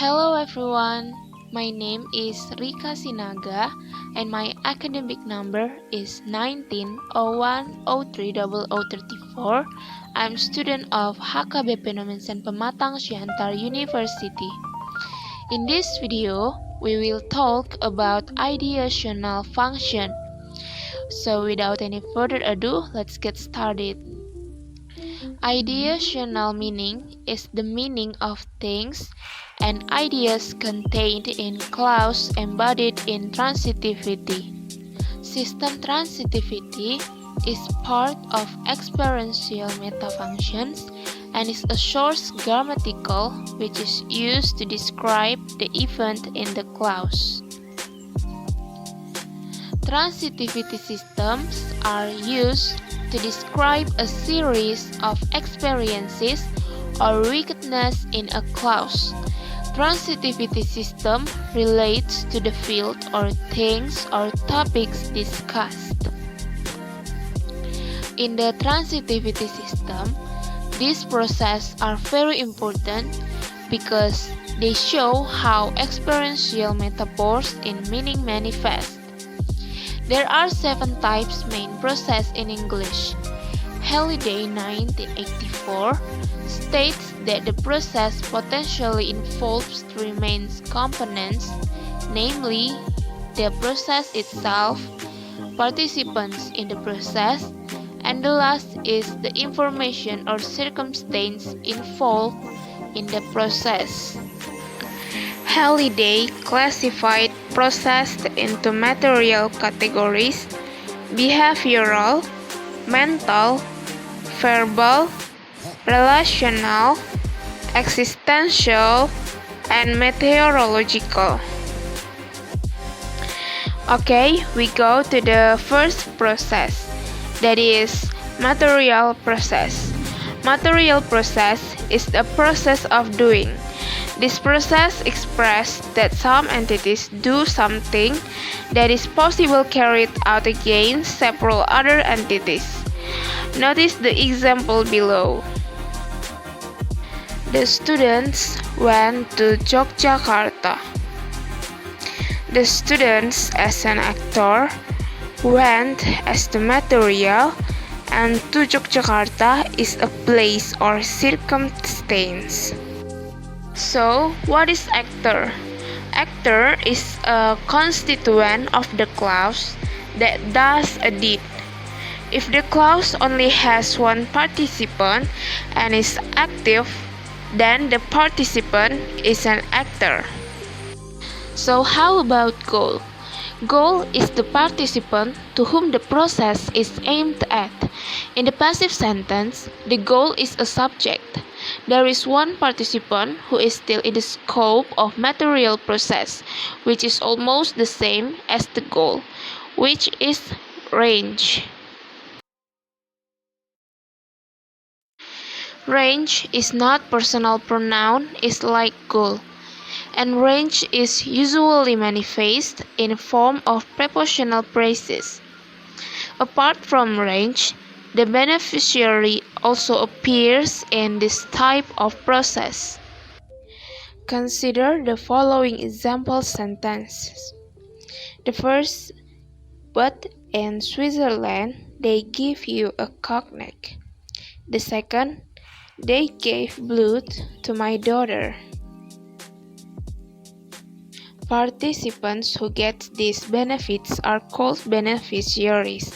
Hello everyone, my name is Rika Sinaga and my academic number is 1901030034. I'm student of HKBP Nomensen Pematang Siantar University. In this video, we will talk about ideational function. So without any further ado, let's get started. Ideational meaning is the meaning of things and ideas contained in clause embodied in transitivity. System transitivity is part of experiential metafunctions and is a source grammatical which is used to describe the event in the clause. Transitivity systems are used to describe a series of experiences or wickedness in a clause. Transitivity system relates to the field or things or topics discussed. In the transitivity system, these processes are very important because they show how experiential metaphors in meaning manifest. There are 7 types main process in English. Halliday 1984 states that the process potentially involves 3 main components, namely the process itself, participants in the process, and the last is the information or circumstance involved in the process. Halliday classified process into material categories: behavioral, mental, verbal, relational, existential, and meteorological. Okay, we go to the first process, that is material process. Material process is the process of doing. This process expresses that some entities do something that is possible carried out against several other entities. Notice the example below. The students went to Yogyakarta. The students as an actor went as the material, and to Yogyakarta is a place or circumstance. So, what is actor? Actor is a constituent of the clause that does a deed. If the clause only has one participant and is active, then the participant is an actor. So, how about goal? Goal is the participant to whom the process is aimed at. In the passive sentence, the goal is a subject. There is one participant who is still in the scope of material process, which is almost the same as the goal, which is range. Range is not personal pronoun, is like goal, and range is usually manifest in form of prepositional phrases. Apart from range, the beneficiary also appears in this type of process. Consider the following example sentences. The first, but in Switzerland they give you a cognac. The second, they gave blood to my daughter. Participants who get these benefits are called beneficiaries.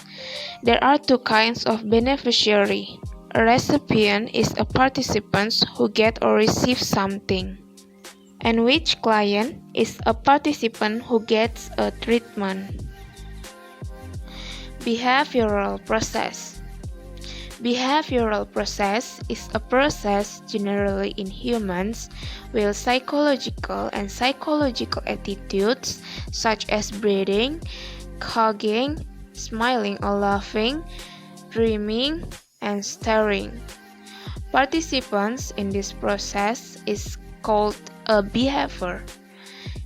There are 2 kinds of beneficiary. A recipient is a participant who get or receive something, and which client is a participant who gets a treatment. Behavioral process. Behavioral process is a process generally in humans with psychological and psychological attitudes such as breathing, hugging, smiling or laughing, dreaming, and staring. Participants in this process is called a behavior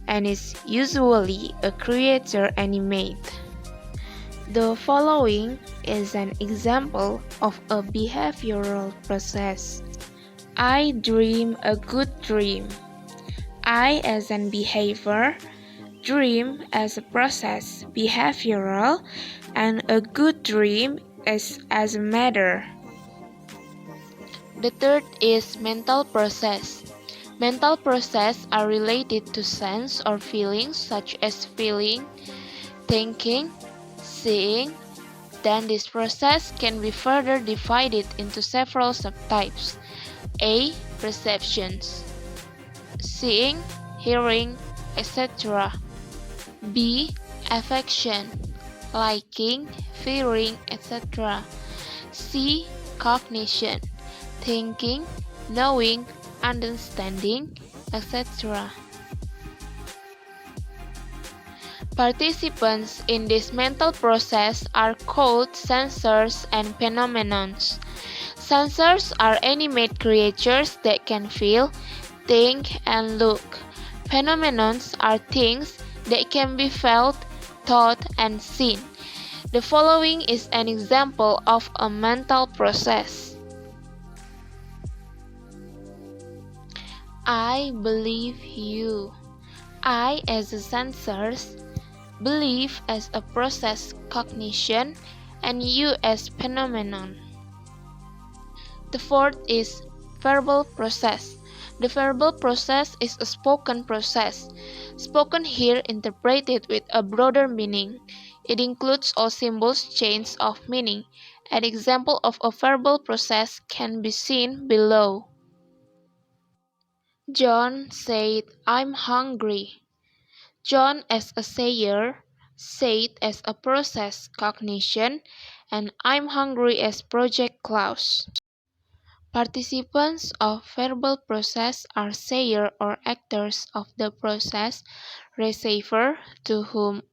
and is usually a creature animate. The following is an example of a behavioral process. I dream a good dream. I as an behavior, dream as a process, behavioral, and a good dream is as a matter. The third is mental process. Mental process are related to sense or feelings such as feeling, thinking, seeing. Then this process can be further divided into several subtypes. A. Perceptions. Seeing, hearing, etc. B. Affection. Liking, fearing, etc. C. Cognition. Thinking, knowing, understanding, etc. Participants in this mental process are called sensors and phenomenons. Sensors are animate creatures that can feel, think, and look. Phenomenons are things that can be felt, thought, and seen. The following is an example of a mental process. I believe you. I as a sensors, belief as a process cognition, and you as phenomenon. The fourth is verbal process. The verbal process is a spoken process. Spoken here interpreted with a broader meaning. It includes all symbols chains of meaning. An example of a verbal process can be seen below. John said, "I'm hungry." John as a sayer, said as a process cognition, and I'm hungry as project clause. Participants of verbal process are sayer or actors of the process, receiver to whom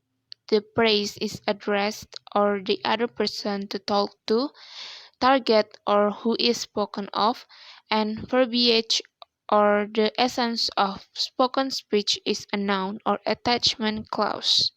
the praise is addressed or the other person to talk to, target or who is spoken of, and verbiage or the essence of spoken speech is a noun or attachment clause.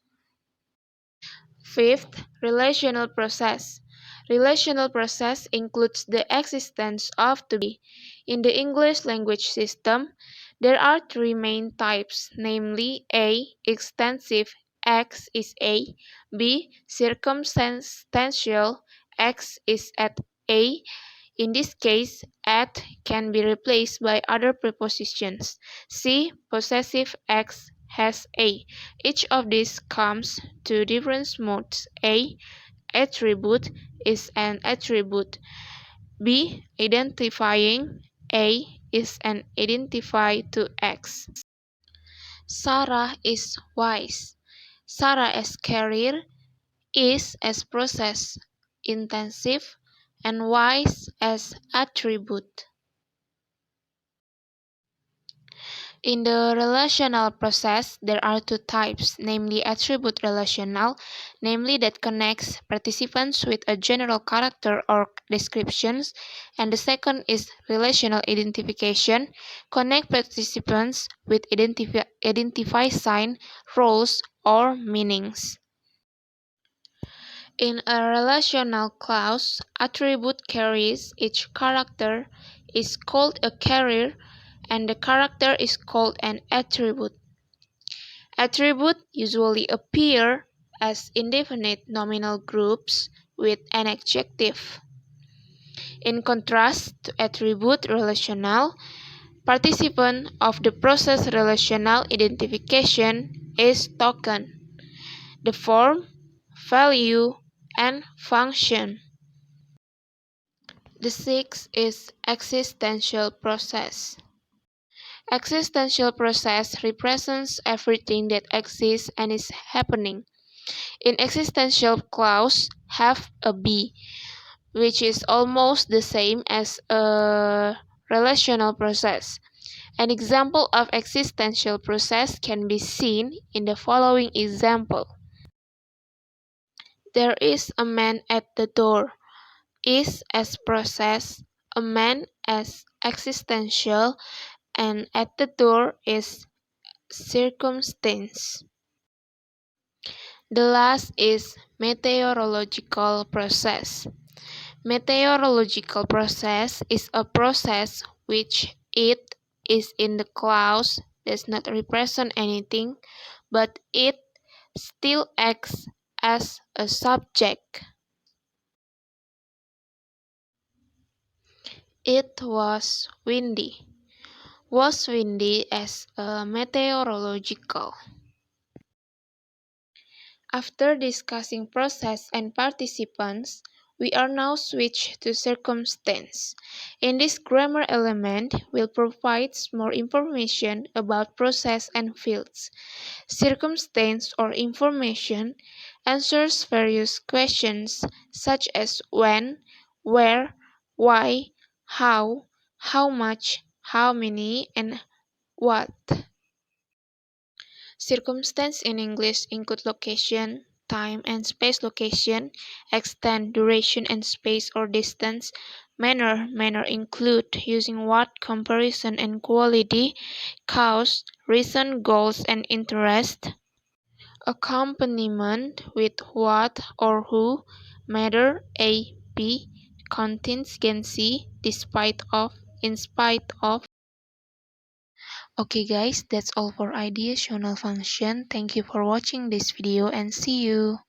Fifth, relational process. Relational process includes the existence of to be. In the English language system, there are three main types, namely A. Extensive, X is A, B. Circumstantial, X is at A. In this case, at can be replaced by other prepositions. C. Possessive X has A. Each of these comes to different modes. A. Attribute is an attribute. B. Identifying A is an identifier to X. Sarah is wise. Sarah as carrier, is as process, intensive, and wise as attribute. In the relational process, there are two types, namely attribute relational, namely that connects participants with a general character or descriptions, and the second is relational identification, connect participants with identify sign, roles, or meanings. In a relational clause, attribute carries each character is called a carrier and the character is called an attribute. Attributes usually appear as indefinite nominal groups with an adjective. In contrast to attribute relational, participant of the process relational identification is token, the form, value, and function. The sixth is existential process. Existential process represents everything that exists and is happening. In existential clause, have a be, which is almost the same as a relational process. An example of existential process can be seen in the following example. There is a man at the door. Is as process, a man as existential, and at the door is circumstance. The last is meteorological process. Meteorological process is a process which it is in the clouds does not represent anything, but it still acts as a subject. It was windy. Was windy as a meteorological. After discussing process and participants, we are now switched to circumstance. In this grammar element will provide more information about process and fields. Circumstance or information answers various questions such as when, where, why, how much, how many, and what. Circumstance in English include location, time and space location, extent, duration and space or distance, manner include using what, comparison and quality, cause, reason, goals and interest, accompaniment with what or who, matter, a, b, contingency, despite of, in spite of. Okay guys, that's all for ideational function. Thank you for watching this video and see you.